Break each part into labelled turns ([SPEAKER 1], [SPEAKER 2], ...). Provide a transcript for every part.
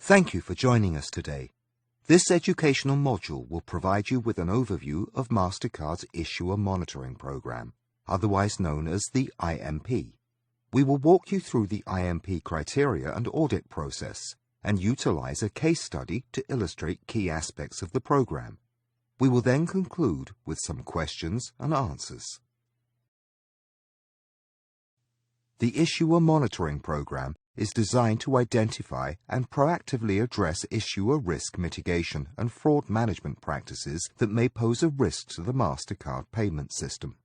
[SPEAKER 1] Thank you for joining us today. This educational module will provide you with an overview of MasterCard's Issuer Monitoring Program, otherwise known as the IMP. We will walk you through the IMP criteria and audit process and utilize a case study to illustrate key aspects of the program. We will then conclude with some questions and answers. The Issuer Monitoring Program is designed to identify and proactively address issuer risk mitigation and fraud management practices that may pose a risk to the MasterCard payment system.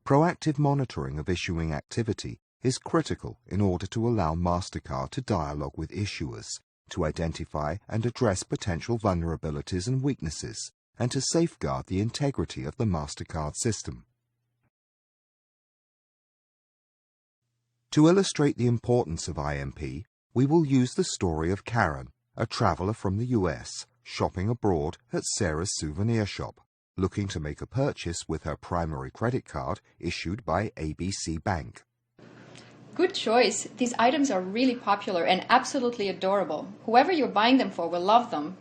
[SPEAKER 1] Proactive monitoring of issuing activity is critical in order to allow MasterCard to dialogue with issuers, to identify and address potential vulnerabilities and weaknesses, and to safeguard the integrity of the MasterCard system. To illustrate the importance of IMP, we will use the story of Karen, a traveler from the US, shopping abroad at Sarah's souvenir shop, looking to make a purchase with her primary credit card issued by ABC Bank.
[SPEAKER 2] Good choice. These items are really popular and absolutely adorable. Whoever you're buying them for will love them.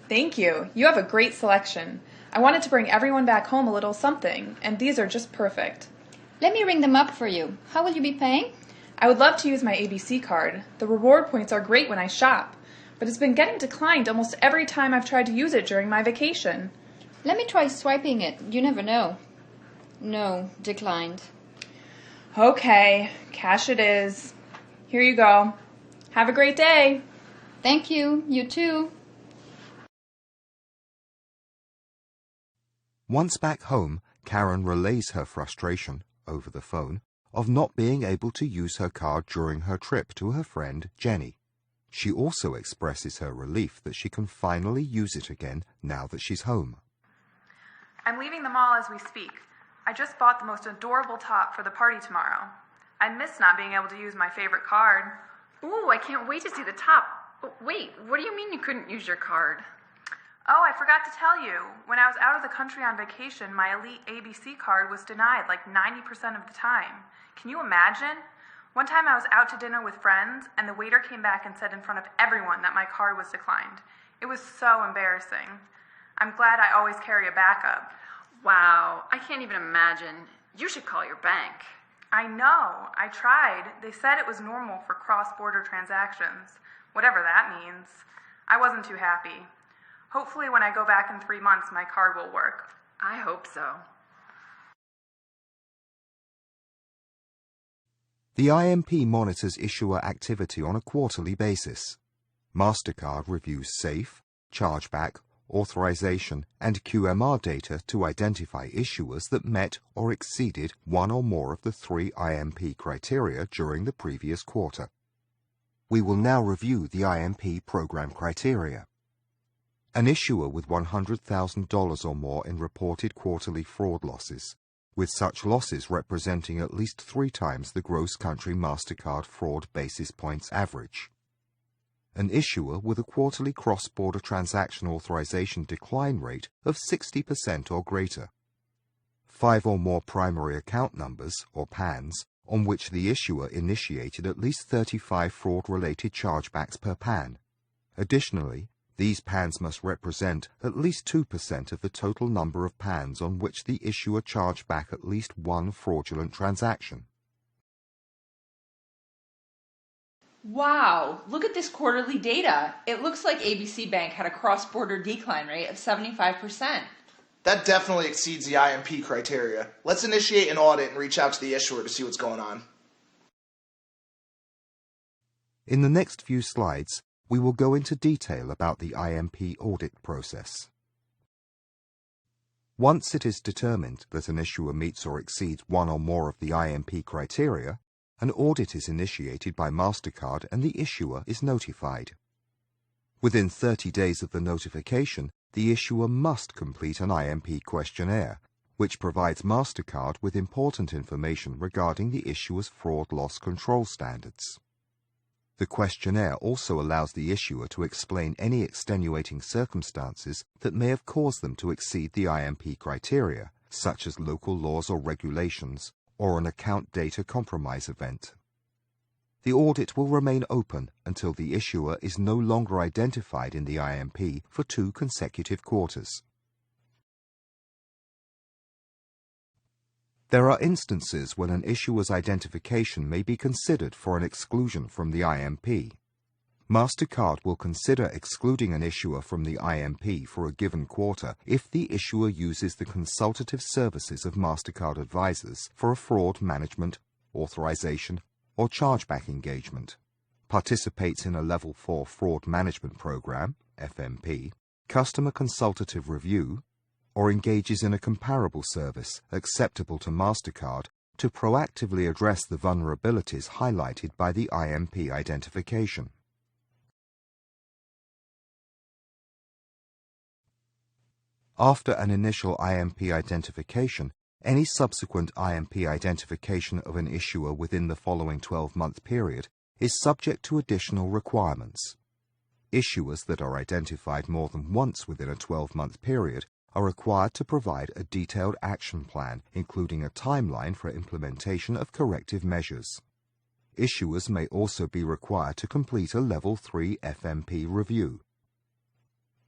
[SPEAKER 3] Thank you. You have a great selection. I wanted to bring everyone back home a little something, and these are just perfect.
[SPEAKER 2] Let me ring them up for you. How will you be paying?
[SPEAKER 3] I would love to use my ABC card. The reward points are great when I shop, but it's been getting declined almost every time I've tried to use it during my vacation.
[SPEAKER 2] Let me try swiping it. You never know. No, declined.
[SPEAKER 3] Okay, cash it is. Here you go. Have a great day.
[SPEAKER 2] Thank you. You too.
[SPEAKER 1] Once back home, Karen relays her frustration, over the phone, of not being able to use her card during her trip to her friend Jenny. She also expresses her relief that she can finally use it again now that she's home.
[SPEAKER 3] I'm leaving the mall as we speak. I just bought the most adorable top for the party tomorrow. I miss not being able to use my favorite card.
[SPEAKER 4] Ooh, I can't wait to see the top. Wait, what do you mean you couldn't use your card?
[SPEAKER 3] Oh, I forgot to tell you. When I was out of the country on vacation, my Elite ABC card was denied like 90% of the time. Can you imagine? One time I was out to dinner with friends, and the waiter came back and said in front of everyone that my card was declined. It was so embarrassing. I'm glad I always carry a backup.
[SPEAKER 4] Wow, I can't even imagine. You should call your bank.
[SPEAKER 3] I know. I tried. They said it was normal for cross-border transactions, whatever that means. I wasn't too happy. Hopefully when I go back in 3 months, my card will work.
[SPEAKER 4] I hope so.
[SPEAKER 1] The IMP monitors issuer activity on a quarterly basis. MasterCard reviews safe, chargeback, authorization, and QMR data to identify issuers that met or exceeded one or more of the 3 IMP criteria during the previous quarter. We will now review the IMP Program Criteria. An issuer with $100,000 or more in reported quarterly fraud losses, with such losses representing at least 3 times the gross country MasterCard fraud basis points average. An issuer with a quarterly cross-border transaction authorization decline rate of 60% or greater. 5 or more primary account numbers, or PANs, on which the issuer initiated at least 35 fraud-related chargebacks per PAN. Additionally, these PANs must represent at least 2% of the total number of PANs on which the issuer charged back at least one fraudulent transaction.
[SPEAKER 5] Wow, look at this quarterly data. It looks like ABC Bank had a cross-border decline rate of 75%.
[SPEAKER 6] That definitely exceeds the IMP criteria. Let's initiate an audit and reach out to the issuer to see what's going on.
[SPEAKER 1] In the next few slides, we will go into detail about the IMP audit process. Once it is determined that an issuer meets or exceeds one or more of the IMP criteria, an audit is initiated by MasterCard and the issuer is notified. Within 30 days of the notification, the issuer must complete an IMP questionnaire, which provides MasterCard with important information regarding the issuer's fraud loss control standards. The questionnaire also allows the issuer to explain any extenuating circumstances that may have caused them to exceed the IMP criteria, such as local laws or regulations, or an account data compromise event. the audit will remain open until the issuer is no longer identified in the IMP for 2 consecutive quarters. There are instances when an issuer's identification may be considered for an exclusion from the IMP. MasterCard will consider excluding an issuer from the IMP for a given quarter if the issuer uses the consultative services of MasterCard advisors for a fraud management, authorization, or chargeback engagement, participates in a Level 4 Fraud Management Program, FMP, customer consultative review, or engages in a comparable service acceptable to MasterCard to proactively address the vulnerabilities highlighted by the IMP identification. After an initial IMP identification, any subsequent IMP identification of an issuer within the following 12-month period is subject to additional requirements. Issuers that are identified more than once within a 12-month period are required to provide a detailed action plan, including a timeline for implementation of corrective measures. Issuers may also be required to complete a Level 3 FMP review.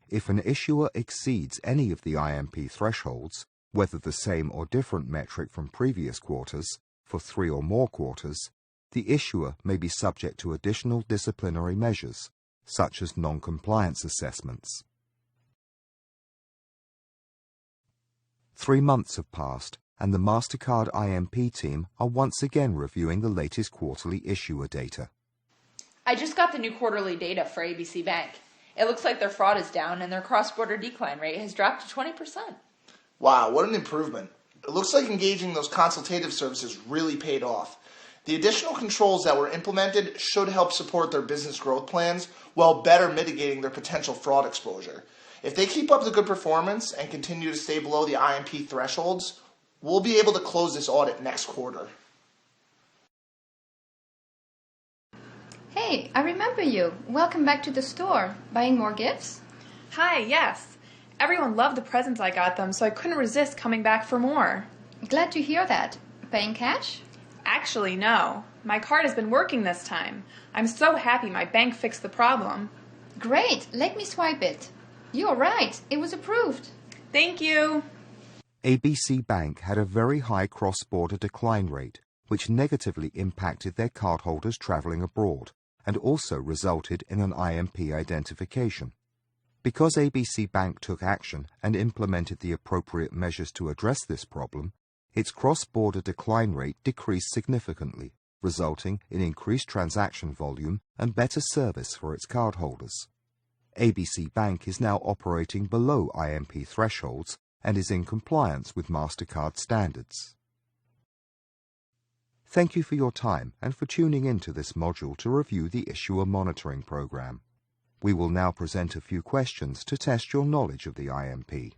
[SPEAKER 1] If an issuer exceeds any of the IMP thresholds, whether the same or different metric from previous quarters, for 3 or more quarters, the issuer may be subject to additional disciplinary measures, such as non-compliance assessments. 3 months have passed, and the MasterCard IMP team are once again reviewing the latest quarterly issuer data.
[SPEAKER 5] I just got the new quarterly data for ABC Bank. It looks like their fraud is down and their cross-border decline rate has dropped to 20%.
[SPEAKER 6] Wow, what an improvement. It looks like engaging those consultative services really paid off. The additional controls that were implemented should help support their business growth plans while better mitigating their potential fraud exposure. If they keep up the good performance and continue to stay below the IMP thresholds, we'll be able to close this audit next quarter.
[SPEAKER 2] Hey, I remember you. Welcome back to the store. Buying more gifts?
[SPEAKER 3] Hi, yes. Everyone loved the presents I got them, so I couldn't resist coming back for more.
[SPEAKER 2] Glad to hear that. Paying cash?
[SPEAKER 3] Actually, no. My card has been working this time. I'm so happy my bank fixed the problem.
[SPEAKER 2] Great. Let me swipe it. You're right. It was approved.
[SPEAKER 3] Thank you.
[SPEAKER 1] ABC Bank had a very high cross-border decline rate, which negatively impacted their cardholders traveling abroad and also resulted in an IMP identification. Because ABC Bank took action and implemented the appropriate measures to address this problem, its cross-border decline rate decreased significantly, resulting in increased transaction volume and better service for its cardholders. ABC Bank is now operating below IMP thresholds and is in compliance with MasterCard standards. Thank you for your time and for tuning in to this module to review the Issuer Monitoring Program. We will now present a few questions to test your knowledge of the IMP.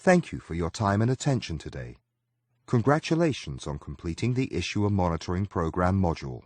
[SPEAKER 1] Thank you for your time and attention today. Congratulations on completing the Issuer Monitoring Program module.